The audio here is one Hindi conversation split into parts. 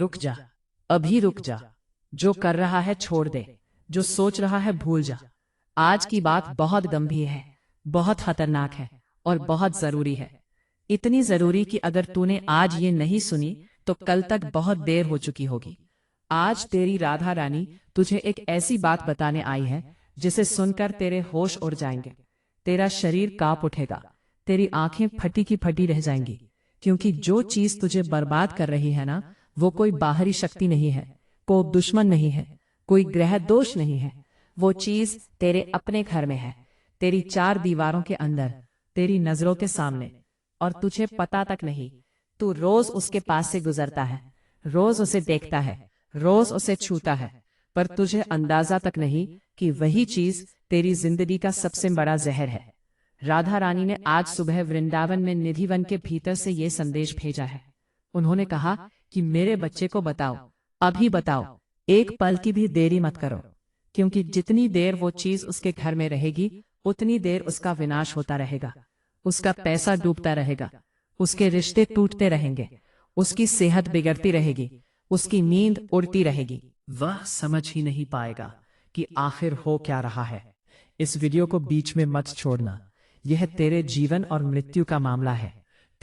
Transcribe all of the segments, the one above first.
रुक जा, अभी रुक जा। जो कर रहा है छोड़ दे, जो सोच रहा है भूल जा। आज की बात बहुत गंभीर है, बहुत खतरनाक है और बहुत जरूरी है। इतनी जरूरी कि अगर तूने आज ये नहीं सुनी तो कल तक बहुत देर हो चुकी होगी। आज तेरी राधा रानी तुझे एक ऐसी बात बताने आई है जिसे सुनकर तेरे होश उड़ जाएंगे, तेरा शरीर कांप उठेगा, तेरी आंखें फटी की फटी रह जाएंगी। क्योंकि जो चीज तुझे बर्बाद कर रही है ना, वो कोई बाहरी शक्ति नहीं है, कोई दुश्मन नहीं है, कोई ग्रह दोष नहीं है। वो चीज तेरे अपने घर में है, तेरी चार दीवारों के अंदर, तेरी नजरों के सामने, और तुझे पता तक नहीं। तू रोज उसके पास से गुजरता है, रोज उसे देखता है, रोज उसे छूता है, पर तुझे अंदाजा तक नहीं कि वही चीज तेरी जिंदगी का सबसे बड़ा जहर है। राधा रानी ने आज सुबह वृंदावन में निधिवन के भीतर से ये संदेश भेजा है। उन्होंने कहा कि मेरे बच्चे को बताओ, अभी बताओ, एक पल की भी देरी मत करो। क्योंकि जितनी देर वो चीज उसके घर में रहेगी उतनी देर उसका विनाश होता रहेगा, उसका पैसा डूबता रहेगा, उसके रिश्ते टूटते रहेंगे, उसकी सेहत बिगड़ती रहेगी, उसकी नींद उड़ती रहेगी। वह समझ ही नहीं पाएगा कि आखिर हो क्या रहा है। इस वीडियो को बीच में मत छोड़ना। यह तेरे जीवन और मृत्यु का मामला है,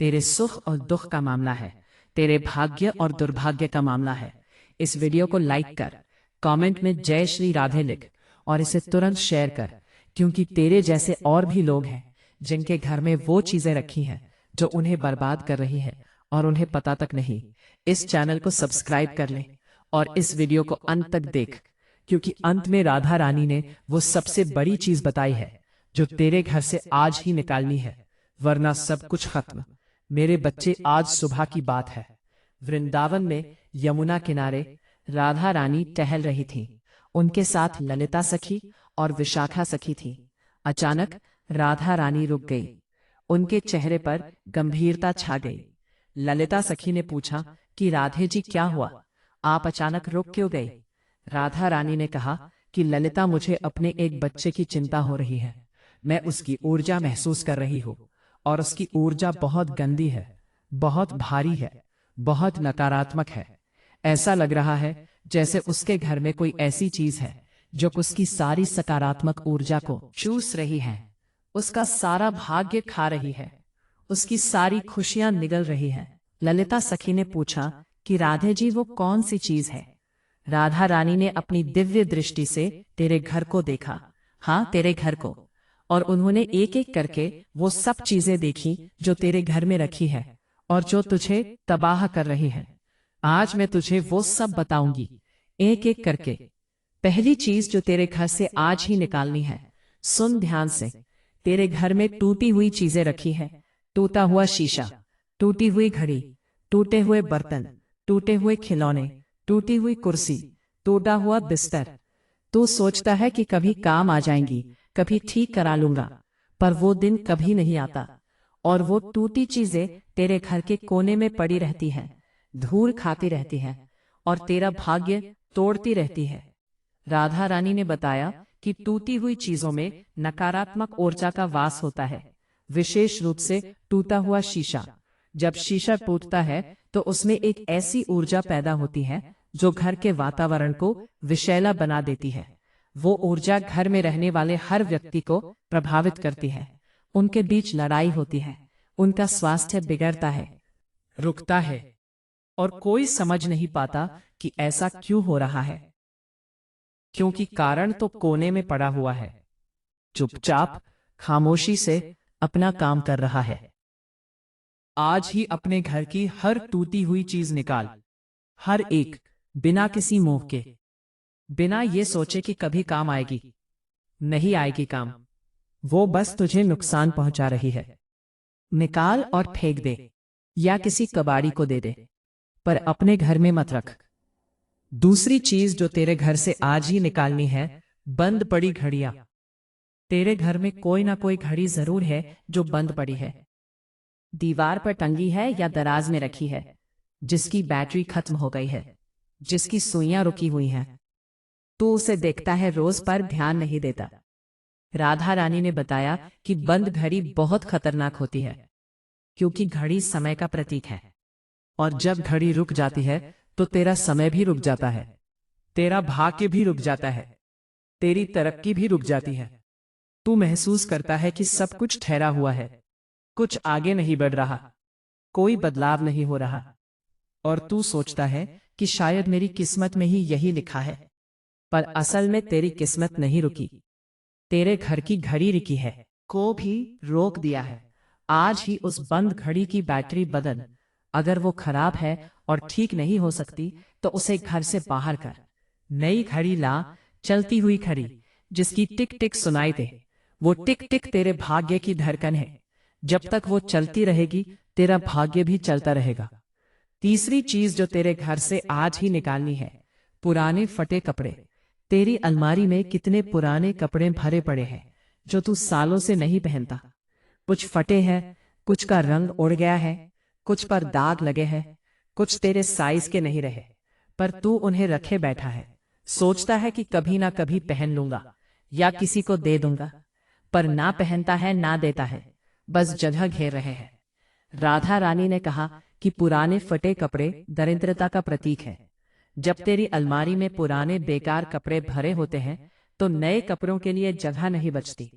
तेरे सुख और दुख का मामला है, तेरे भाग्य और दुर्भाग्य का मामला है। इस वीडियो को लाइक कर, कमेंट में जय श्री राधे लिख और इसे तुरंत शेयर कर। क्योंकि तेरे जैसे और भी लोग हैं जिनके घर में वो चीजें रखी हैं जो उन्हें बर्बाद कर रही है और उन्हें पता तक नहीं। इस चैनल को सब्सक्राइब कर ले और इस वीडियो को अंत तक देख, क्योंकि अंत में राधा रानी ने वो सबसे बड़ी चीज बताई है जो तेरे घर से आज ही निकालनी है, वरना सब कुछ खत्म। मेरे बच्चे, आज सुबह की बात है। वृंदावन में यमुना किनारे राधा रानी टहल रही थीं। उनके साथ ललिता सखी और विशाखा सखी थी। अचानक राधा रानी रुक गई, उनके चेहरे पर गंभीरता छा गई। ललिता सखी ने पूछा कि राधे जी क्या हुआ, आप अचानक रुक क्यों गई? राधा रानी ने कहा कि ललिता, मुझे अपने एक बच्चे की चिंता हो रही है। मैं उसकी ऊर्जा महसूस कर रही हूँ और उसकी ऊर्जा बहुत गंदी है, बहुत भारी है, बहुत नकारात्मक है। ऐसा लग रहा है जैसे उसके घर में कोई ऐसी चीज है जो उसकी सारी सकारात्मक ऊर्जा को चूस रही है, उसका सारा भाग्य खा रही है, उसकी सारी खुशियां निगल रही हैं। ललिता सखी ने पूछा कि राधे जी, वो कौन सी चीज है? राधा रानी ने अपनी दिव्य दृष्टि से तेरे घर को देखा, हाँ तेरे घर को, और उन्होंने एक एक करके वो सब चीजें देखी जो तेरे घर में रखी है और जो तुझे तबाह कर रही है। आज मैं तुझे वो सब बताऊंगी, एक एक करके। पहली चीज जो तेरे घर से आज ही निकालनी है, सुन ध्यान से। तेरे घर में टूटी हुई चीजें रखी है, टूटा हुआ शीशा, टूटी हुई घड़ी, टूटे हुए बर्तन, टूटे हुए खिलौने, टूटी हुई कुर्सी, टूटा हुआ बिस्तर। तू सोचता है कि कभी काम आ जाएंगी, कभी ठीक करा लूंगा, पर वो दिन कभी नहीं आता और वो टूटी चीजें तेरे घर के कोने में पड़ी रहती हैं, धूल खाती रहती हैं और तेरा भाग्य तोड़ती रहती है। राधा रानी ने बताया कि टूटी हुई चीजों में नकारात्मक ऊर्जा का वास होता है, विशेष रूप से टूटा हुआ शीशा। जब शीशा टूटता है तो उसमें एक ऐसी ऊर्जा पैदा होती है जो घर के वातावरण को विषैला बना देती है। वो ऊर्जा घर में रहने वाले हर व्यक्ति को प्रभावित करती है। उनके बीच लड़ाई होती है, उनका स्वास्थ्य बिगड़ता है, रुकता है, और कोई समझ नहीं पाता कि ऐसा क्यों हो रहा है। क्योंकि कारण तो कोने में पड़ा हुआ है, चुपचाप खामोशी से अपना काम कर रहा है। आज ही अपने घर की हर टूटी हुई चीज निकाल, हर एक, बिना किसी मोह के, बिना ये सोचे कि कभी काम आएगी। नहीं आएगी काम, वो बस तुझे नुकसान पहुंचा रही है। निकाल और फेंक दे या किसी कबाड़ी को दे दे, पर अपने घर में मत रख। दूसरी चीज जो तेरे घर से आज ही निकालनी है, बंद पड़ी घड़ियां। तेरे घर में कोई ना कोई घड़ी जरूर है जो बंद पड़ी है, दीवार पर टंगी है या दराज में रखी है, जिसकी बैटरी खत्म हो गई है, जिसकी सुइयां रुकी हुई हैं। तू उसे देखता है रोज पर ध्यान नहीं देता। राधा रानी ने बताया कि बंद घड़ी बहुत खतरनाक होती है, क्योंकि घड़ी समय का प्रतीक है और जब घड़ी रुक जाती है तो तेरा समय भी रुक जाता है, तेरा भाग्य भी रुक जाता है, तेरी तरक्की भी रुक जाती है। तू महसूस करता है कि सब कुछ ठहरा हुआ है, कुछ आगे नहीं बढ़ रहा, कोई बदलाव नहीं हो रहा। और तू सोचता है कि शायद मेरी किस्मत में ही यही लिखा है। पर असल में तेरी किस्मत नहीं रुकी, तेरे घर की घड़ी रुकी है, को भी रोक दिया है। आज ही उस बंद घड़ी की बैटरी बदल। अगर वो खराब है और ठीक नहीं हो सकती तो उसे घर से बाहर कर। नई घड़ी ला, चलती हुई घड़ी, जिसकी टिक टिक सुनाई दे। वो टिक टिक तेरे भाग्य की धड़कन है। जब तक वो चलती रहेगी तेरा भाग्य भी चलता रहेगा। तीसरी चीज जो तेरे घर से आज ही निकालनी है, पुराने फटे कपड़े। तेरी अलमारी में कितने पुराने कपड़े भरे पड़े हैं जो तू सालों से नहीं पहनता। कुछ फटे हैं, कुछ का रंग उड़ गया है, कुछ पर दाग लगे हैं, कुछ तेरे साइज के नहीं रहे, पर तू उन्हें रखे बैठा है। सोचता है कि कभी ना कभी पहन लूंगा या किसी को दे दूंगा, पर ना पहनता है ना देता है, बस जगह घेर रहे हैं। राधा रानी ने कहा कि पुराने फटे कपड़े दरिद्रता का प्रतीक है। जब तेरी अलमारी में पुराने बेकार कपड़े भरे होते हैं तो नए कपड़ों के लिए जगह नहीं बचती,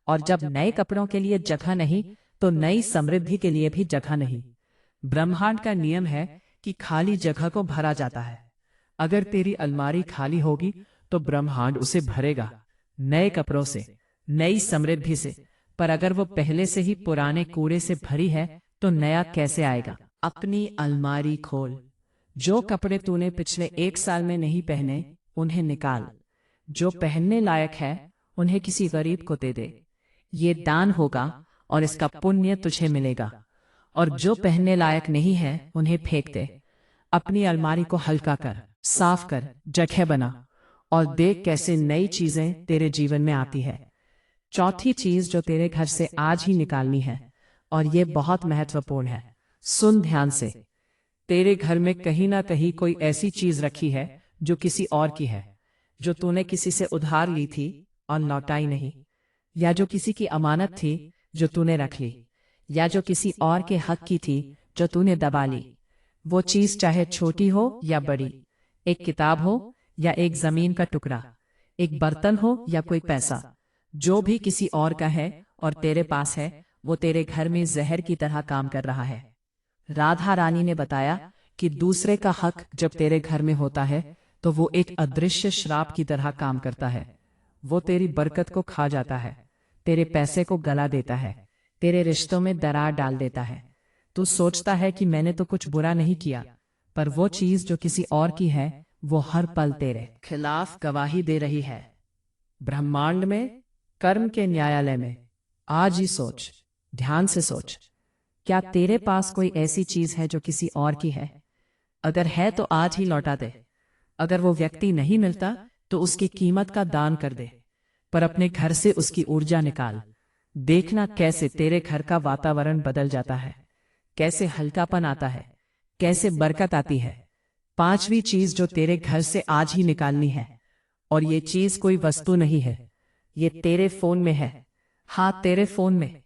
और जब नए कपड़ों के लिए जगह नहीं तो नई समृद्धि के लिए भी जगह नहीं। ब्रह्मांड का नियम है कि खाली जगह को भरा जाता है। अगर तेरी अलमारी खाली होगी तो ब्रह्मांड उसे भरेगा नए कपड़ों से, नई समृद्धि से। पर अगर वो पहले से ही पुराने कूड़े से भरी है तो नया कैसे आएगा? अपनी अलमारी खोल, जो कपड़े तूने पिछले 1 साल में नहीं पहने उन्हें निकाल। जो पहनने लायक है उन्हें किसी गरीब को दे दे, ये दान होगा और इसका पुण्य तुझे मिलेगा। और जो पहनने लायक नहीं है उन्हें फेंक दे। अपनी अलमारी को हल्का कर, साफ कर, जगह बना और देख कैसे नई चीजें तेरे जीवन में आती है। चौथी चीज जो तेरे घर से आज ही निकालनी है, और ये बहुत महत्वपूर्ण है, सुन ध्यान से। तेरे घर में कहीं ना कहीं कोई ऐसी चीज रखी है जो किसी और की है, जो तूने किसी से उधार ली थी और लौटाई नहीं, या जो किसी की अमानत थी जो तूने रख ली, या जो किसी और के हक की थी जो तूने दबा ली। वो चीज चाहे छोटी हो या बड़ी, एक किताब हो या एक जमीन का टुकड़ा, एक बर्तन हो या कोई पैसा, जो भी किसी और का है और तेरे पास है, वो तेरे घर में जहर की तरह काम कर रहा है। राधा रानी ने बताया कि दूसरे का हक जब तेरे घर में होता है तो वो एक अदृश्य श्राप की तरह काम करता है। वो तेरी बरकत को खा जाता है, तेरे पैसे को गला देता है, तेरे रिश्तों में दरार डाल देता है। तू सोचता है कि मैंने तो कुछ बुरा नहीं किया, पर वो चीज जो किसी और की है वो हर पल तेरे खिलाफ गवाही दे रही है। ब्रह्मांड में, कर्म के न्यायालय में। आज ही सोच, ध्यान से सोच, क्या तेरे पास कोई ऐसी चीज है जो किसी और की है? अगर है तो आज ही लौटा दे। अगर वो व्यक्ति नहीं मिलता तो उसकी कीमत का दान कर दे, पर अपने घर से उसकी ऊर्जा निकाल। देखना कैसे तेरे घर का वातावरण बदल जाता है, कैसे हल्कापन आता है, कैसे बरकत आती है। पांचवी चीज जो तेरे घर से आज ही निकालनी है, और ये चीज कोई वस्तु नहीं है, ये तेरे फोन में है। हाँ, तेरे फोन में।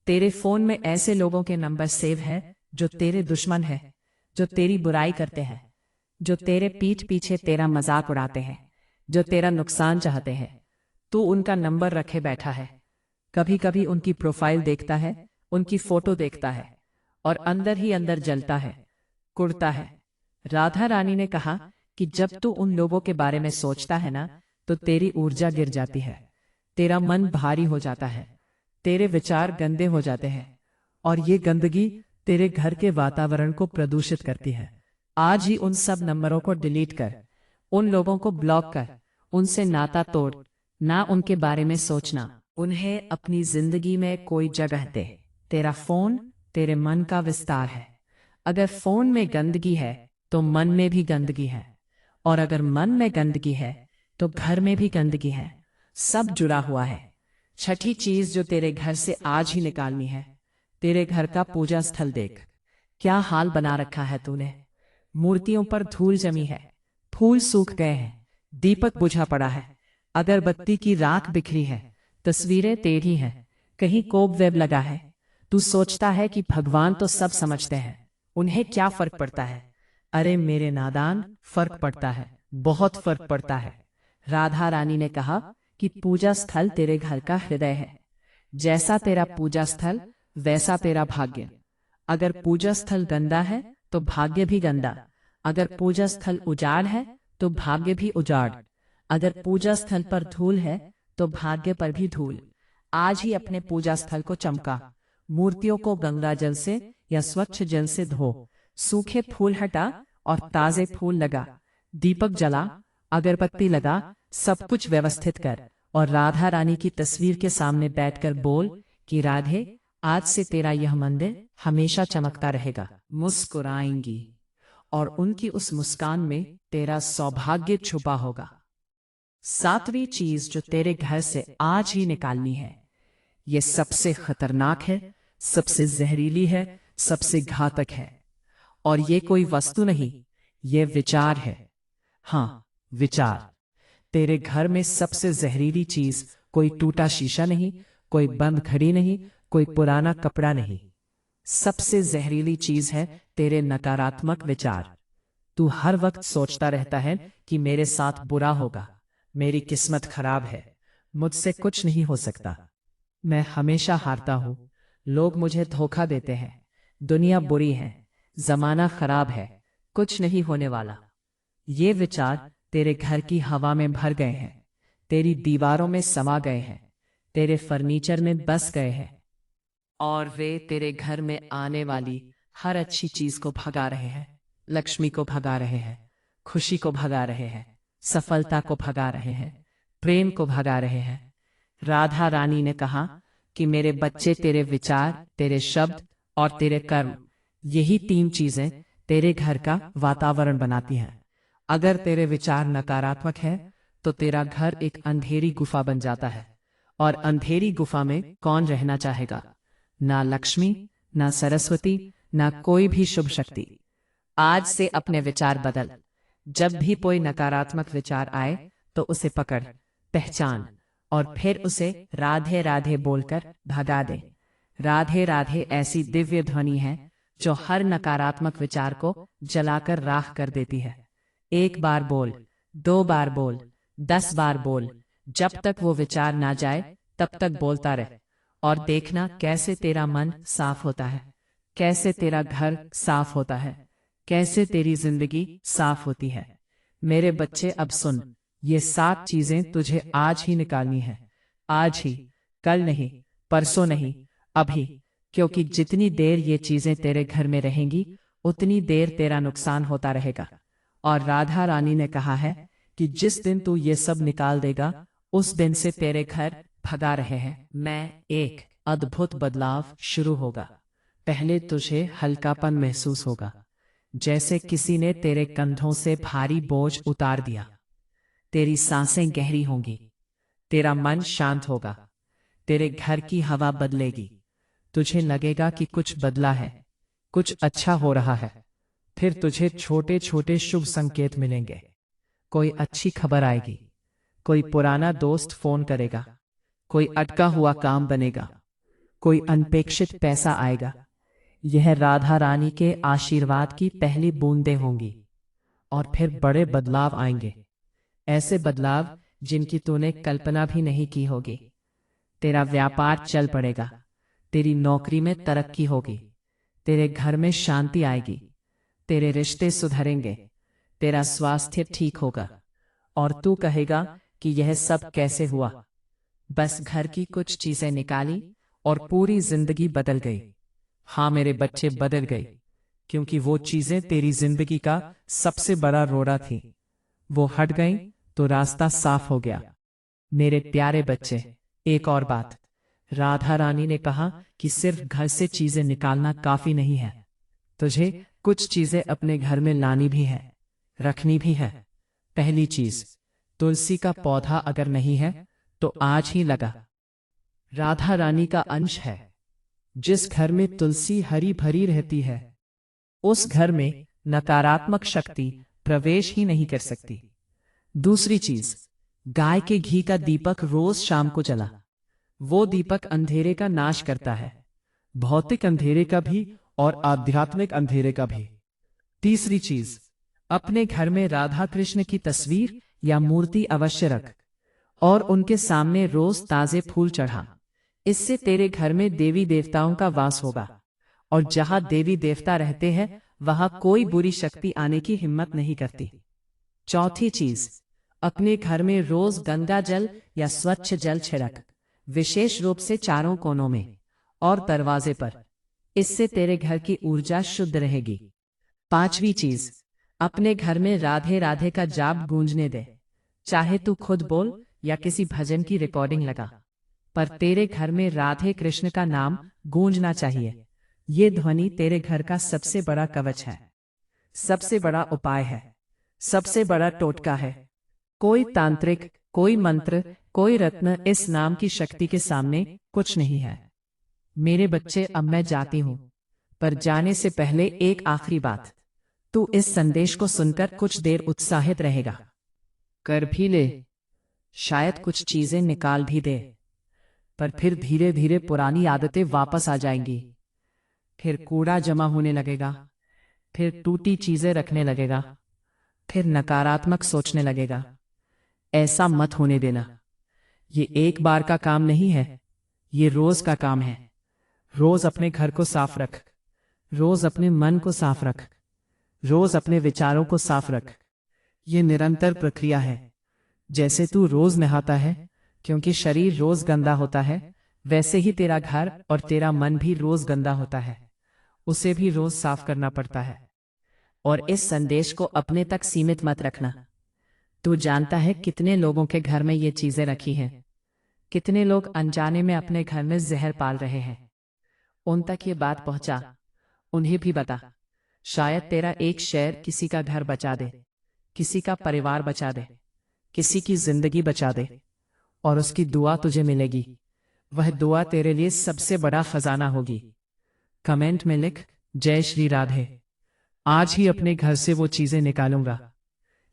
तेरे फोन में ऐसे लोगों के नंबर सेव हैं जो तेरे दुश्मन हैं, जो तेरी बुराई करते हैं, जो तेरे पीठ पीछे तेरा मजाक उड़ाते हैं, जो तेरा नुकसान चाहते हैं। तू उनका नंबर रखे बैठा है। कभी कभी उनकी प्रोफाइल देखता है, उनकी फोटो देखता है और अंदर ही अंदर जलता है, कुड़ता है। राधा रानी ने कहा कि जब तू उन लोगों के बारे में सोचता है ना, तो तेरी ऊर्जा गिर जाती है, तेरा मन भारी हो जाता है, तेरे विचार गंदे हो जाते हैं, और ये गंदगी तेरे घर के वातावरण को प्रदूषित करती है। आज ही उन सब नंबरों को डिलीट कर, उन लोगों को ब्लॉक कर, उनसे नाता तोड़, ना उनके बारे में सोचना। उन्हें अपनी जिंदगी में कोई जगह दे। तेरा फोन तेरे मन का विस्तार है। अगर फोन में गंदगी है तो मन में भी गंदगी है, और अगर मन में गंदगी है तो घर में भी गंदगी है। सब जुड़ा हुआ है। छठी चीज जो तेरे घर से आज ही निकालनी है, तेरे घर का पूजा स्थल देख। क्या हाल बना रखा है तूने? मूर्तियों पर धूल जमी है, फूल सूख गए हैं, दीपक बुझा पड़ा है, अगरबत्ती की राख बिखरी है, तस्वीरें टेढ़ी हैं, कहीं कोबवेब लगा है। तू सोचता है कि भगवान तो सब समझते हैं, उन्हें क्या फर्क पड़ता है? अरे मेरे नादान, फर्क पड़ता है, बहुत फर्क पड़ता है। राधा रानी ने कहा कि पूजा स्थल तेरे घर का हृदय है। जैसा तेरा पूजा स्थल वैसा तेरा भाग्य। अगर पूजा स्थल गंदा है तो भाग्य भी गंदा। अगर पूजा स्थल उजाड़ है तो भाग्य भी उजाड़। अगर पूजा स्थल पर धूल है तो भाग्य पर भी धूल। आज ही अपने पूजा स्थल को चमका। मूर्तियों को गंगा जल से या स्वच्छ जल से धो। सूखे फूल हटा और ताजे फूल लगा। दीपक जला, अगरबत्ती लगा, सब कुछ व्यवस्थित कर और राधा रानी की तस्वीर के सामने बैठकर बोल कि राधे, आज से तेरा यह मंदिर हमेशा चमकता रहेगा। मुस्कुराएंगी और उनकी उस मुस्कान में तेरा सौभाग्य छुपा होगा। सातवीं चीज जो तेरे घर से आज ही निकालनी है, ये सबसे खतरनाक है, सबसे जहरीली है, सबसे घातक है। और ये कोई वस्तु नहीं, ये विचार है। हाँ, विचार। तेरे घर में सबसे जहरीली चीज कोई टूटा शीशा नहीं, कोई बंद घड़ी नहीं, कोई पुराना कपड़ा नहीं। सबसे जहरीली चीज है तेरे नकारात्मक विचार। तू हर वक्त सोचता रहता है कि मेरे साथ बुरा होगा, मेरी किस्मत खराब है, मुझसे कुछ नहीं हो सकता, मैं हमेशा हारता हूं, लोग मुझे धोखा देते हैं, दुनिया बुरी है, जमाना खराब है, कुछ नहीं होने वाला। ये विचार तेरे घर की हवा में भर गए हैं, तेरी दीवारों में समा गए हैं, तेरे फर्नीचर में बस गए हैं और वे तेरे घर में आने वाली हर अच्छी चीज को भगा रहे हैं। लक्ष्मी को भगा रहे हैं, खुशी को भगा रहे हैं, सफलता को भगा रहे हैं, प्रेम को भगा रहे हैं। राधा रानी ने कहा कि मेरे बच्चे, तेरे विचार, तेरे शब्द और तेरे कर्म, यही 3 चीजें तेरे घर का वातावरण बनाती हैं। अगर तेरे विचार नकारात्मक है तो तेरा घर एक अंधेरी गुफा बन जाता है। और अंधेरी गुफा में कौन रहना चाहेगा? ना लक्ष्मी, ना सरस्वती, ना कोई भी शुभ शक्ति। आज से अपने विचार बदल। जब भी कोई नकारात्मक विचार आए तो उसे पकड़, पहचान और फिर उसे राधे राधे बोलकर भगा दे। राधे राधे ऐसी दिव्य ध्वनि है जो हर नकारात्मक विचार को जलाकर राख कर देती है। 1 बार बोल, 2 बार बोल, 10 बार बोल, जब तक वो विचार ना जाए तब तक बोलता रहे और देखना कैसे तेरा मन साफ होता है, कैसे तेरा घर साफ होता है, कैसे तेरी जिंदगी साफ होती है। मेरे बच्चे, अब सुन, ये 7 चीजें तुझे आज ही निकालनी है। आज ही, कल नहीं, परसों नहीं, अभी। क्योंकि जितनी देर ये चीजें तेरे घर में रहेंगी उतनी देर तेरा नुकसान होता रहेगा। और राधा रानी ने कहा है कि जिस दिन तू ये सब निकाल देगा उस दिन से तेरे घर भगा रहे हैं मैं एक अद्भुत बदलाव शुरू होगा। पहले तुझे हल्कापन महसूस होगा, जैसे किसी ने तेरे कंधों से भारी बोझ उतार दिया। तेरी सांसें गहरी होंगी, तेरा मन शांत होगा, तेरे घर की हवा बदलेगी। तुझे लगेगा कि कुछ बदला है, कुछ अच्छा हो रहा है। फिर तुझे छोटे छोटे शुभ संकेत मिलेंगे। कोई अच्छी खबर आएगी, कोई पुराना दोस्त फोन करेगा, कोई अटका हुआ काम बनेगा, कोई अनपेक्षित पैसा आएगा। यह राधा रानी के आशीर्वाद की पहली बूंदें होंगी। और फिर बड़े बदलाव आएंगे, ऐसे बदलाव जिनकी तूने कल्पना भी नहीं की होगी। तेरा व्यापार चल पड़ेगा, तेरी नौकरी में तरक्की होगी, तेरे घर में शांति आएगी, तेरे रिश्ते सुधरेंगे, तेरा स्वास्थ्य ठीक होगा और तू कहेगा कि यह सब कैसे हुआ। बस घर की कुछ चीजें निकाली और पूरी जिंदगी बदल गई। हाँ मेरे बच्चे, बदल गई, क्योंकि वो चीजें तेरी जिंदगी का सबसे बड़ा रोड़ा थी। वो हट गई तो रास्ता साफ हो गया। मेरे प्यारे बच्चे, एक और बात, राधा रानी ने कहा कि सिर्फ घर से चीजें निकालना काफी नहीं है, तुझे कुछ चीजें अपने घर में लानी भी है, रखनी भी है। पहली चीज, तुलसी का पौधा अगर नहीं है तो आज ही लगा। राधा रानी का अंश है। जिस घर में तुलसी हरी भरी रहती है उस घर में नकारात्मक शक्ति प्रवेश ही नहीं कर सकती। दूसरी चीज, गाय के घी का दीपक रोज शाम को जला। वो दीपक अंधेरे का नाश करता है, भौतिक अंधेरे का भी और आध्यात्मिक अंधेरे का भी। तीसरी चीज, अपने घर में राधा कृष्ण की तस्वीर या मूर्ति अवश्य रख और उनके सामने रोज ताजे फूल चढ़ा। इससे तेरे घर में देवी देवताओं का वास होगा और जहां देवी देवता रहते हैं वहां कोई बुरी शक्ति आने की हिम्मत नहीं करती। चौथी चीज, अपने घर में रोज गंगा जल या स्वच्छ जल छिड़क, विशेष रूप से चारों कोनों में और दरवाजे पर। इससे तेरे घर की ऊर्जा शुद्ध रहेगी। पांचवी चीज, अपने घर में राधे राधे का जाप गूंजने दे। चाहे तू खुद बोल या किसी भजन की रिकॉर्डिंग लगा, पर तेरे घर में राधे कृष्ण का नाम गूंजना चाहिए। ये ध्वनि तेरे घर का सबसे बड़ा कवच है, सबसे बड़ा उपाय है, सबसे बड़ा टोटका है। कोई तांत्रिक, कोई मंत्र, कोई रत्न इस नाम की शक्ति के सामने कुछ नहीं है। मेरे बच्चे, अब मैं जाती हूं, पर जाने से पहले एक आखिरी बात। तू इस संदेश को सुनकर कुछ देर उत्साहित रहेगा, कर भी ले, शायद कुछ चीजें निकाल भी दे, पर फिर धीरे धीरे पुरानी आदतें वापस आ जाएंगी। फिर कूड़ा जमा होने लगेगा, फिर टूटी चीजें रखने लगेगा, फिर नकारात्मक सोचने लगेगा। ऐसा मत होने देना। ये एक बार का काम नहीं है, ये रोज का काम है। रोज अपने घर को साफ रख, रोज अपने मन को साफ रख, रोज अपने विचारों को साफ रख। ये निरंतर प्रक्रिया है। जैसे तू रोज नहाता है क्योंकि शरीर रोज गंदा होता है, वैसे ही तेरा घर और तेरा मन भी रोज गंदा होता है, उसे भी रोज साफ करना पड़ता है। और इस संदेश को अपने तक सीमित मत रखना। तू जानता है कितने लोगों के घर में ये चीजें रखी हैं, कितने लोग अनजाने में अपने घर में जहर पाल रहे हैं। उन तक ये बात पहुंचा, उन्हें भी बता। शायद तेरा एक शेर किसी का घर बचा दे, किसी का परिवार बचा दे, किसी की जिंदगी बचा दे, और उसकी दुआ तुझे मिलेगी। वह दुआ तेरे लिए सबसे बड़ा खजाना होगी। कमेंट में लिख, जय श्री राधे। आज ही अपने घर से वो चीजें निकालूंगा।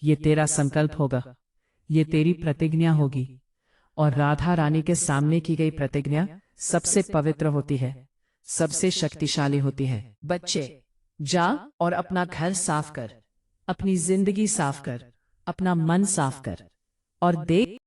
ये तेरा संकल्प होगा, ये तेरी प्रतिज्ञा होगी। और राधा रानी के सामने की गई प्रतिज्ञा सबसे पवित्र होती है, सबसे शक्तिशाली होती है। बच्चे, जा और अपना घर साफ कर, अपनी जिंदगी साफ कर, अपना मन साफ कर, और देख